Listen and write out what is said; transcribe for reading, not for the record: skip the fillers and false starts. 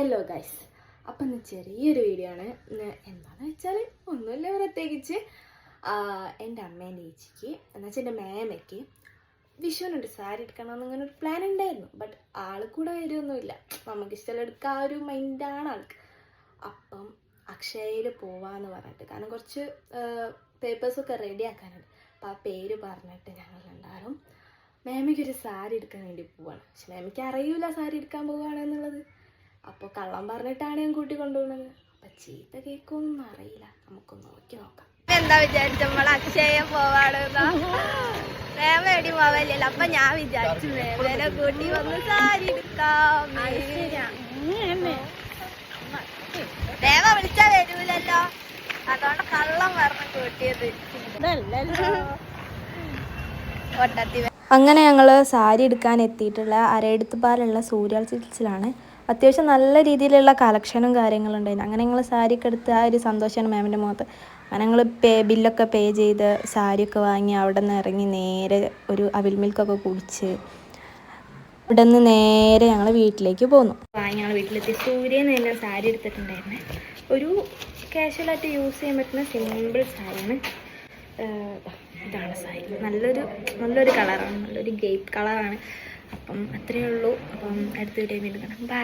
Hello guys, അപ്പം ഇന്ന് ചെറിയൊരു വീഡിയോ ആണ്. എന്താണെന്ന് വെച്ചാൽ ഒന്നുമില്ല, പ്രത്യേകിച്ച് എൻ്റെ അമ്മേൻ്റെ ചേച്ചിക്ക് എന്നുവെച്ചാൽ എൻ്റെ മേമയ്ക്ക് വിഷുവിനുണ്ട് സാരി എടുക്കണമെന്ന് ഇങ്ങനെ ഒരു പ്ലാൻ ഉണ്ടായിരുന്നു. ബട്ട് ആൾ കൂടെ വരുമൊന്നുമില്ല, നമുക്കിഷ്ടം എടുക്കുക ആ ഒരു മൈൻഡാണ് ആൾക്ക്. അപ്പം അക്ഷയയിൽ പോവാന്ന് പറഞ്ഞിട്ട്, കാരണം കുറച്ച് പേപ്പേഴ്സൊക്കെ റെഡി ആക്കാനുണ്ട്. അപ്പോൾ ആ പേര് പറഞ്ഞിട്ട് ഞങ്ങൾ രണ്ടാളും മേമയ്ക്കൊരു സാരി എടുക്കാൻ വേണ്ടി പോവാണ്. പക്ഷെ മേമയ്ക്ക് അറിയില്ല സാരി എടുക്കാൻ പോവുകയാണെന്നുള്ളത്. അപ്പോൾ കള്ളം പറഞ്ഞിട്ടാണ് ഞാൻ കൂട്ടി കൊണ്ടുപോകുന്നത്. അപ്പം ചീത്ത കേൾക്കുമെന്നൊന്നും അറിയില്ല, നമുക്കൊന്ന് നോക്കി നോക്കാം. എന്താ വിചാരിച്ച നമ്മൾ അക്ഷയ പോവാണെന്നാ? മേമ എടി പോവല്ലോ. അപ്പൊ ഞാൻ വിചാരിച്ചു മേമേനെ കൂട്ടി വന്ന് സാരി എടുക്കാം. മേമ വിളിച്ചാ വരൂലല്ലോ, അതുകൊണ്ട് കള്ളം പറഞ്ഞ് കൂട്ടിയത്. അങ്ങനെ ഞങ്ങൾ സാരി എടുക്കാൻ എത്തിയിട്ടുള്ള അരയെടുത്തുപാലുള്ള സൂര്യാൾ സിൽക്സിലാണ്. അത്യാവശ്യം നല്ല രീതിയിലുള്ള കളക്ഷനും കാര്യങ്ങളും ഉണ്ടായിരുന്നു. അങ്ങനെ ഞങ്ങൾ സാരിയൊക്കെ എടുത്ത് ആ ഒരു സന്തോഷമാണ് മാമിൻ്റെ മുഖത്ത്. അങ്ങനെ ഞങ്ങൾ ബില്ലൊക്കെ പേ ചെയ്ത് സാരിയൊക്കെ വാങ്ങി അവിടെ നിന്ന് ഇറങ്ങി നേരെ ഒരു അവിൽ മിൽക്കൊക്കെ കുടിച്ച് ഇവിടെ നിന്ന് നേരെ ഞങ്ങൾ വീട്ടിലേക്ക് പോന്നു. ഞങ്ങൾ വീട്ടിലെത്തി സൂര്യന്ന് തന്നെ സാരി എടുത്തിട്ടുണ്ടായിരുന്നേ. ഒരു കാഷ്വലായിട്ട് യൂസ് ചെയ്യാൻ പറ്റുന്ന സിമ്പിൾ സാരിയാണ്. ഇതാണ് സാരി, നല്ലൊരു കളറാണ്, നല്ലൊരു ഗ്രേപ്പ് കളറാണ്. അപ്പം അത്രയേ ഉള്ളൂ. അപ്പം അടുത്ത വീഡിയോ വീണ്ടും കാണാം. ബൈ.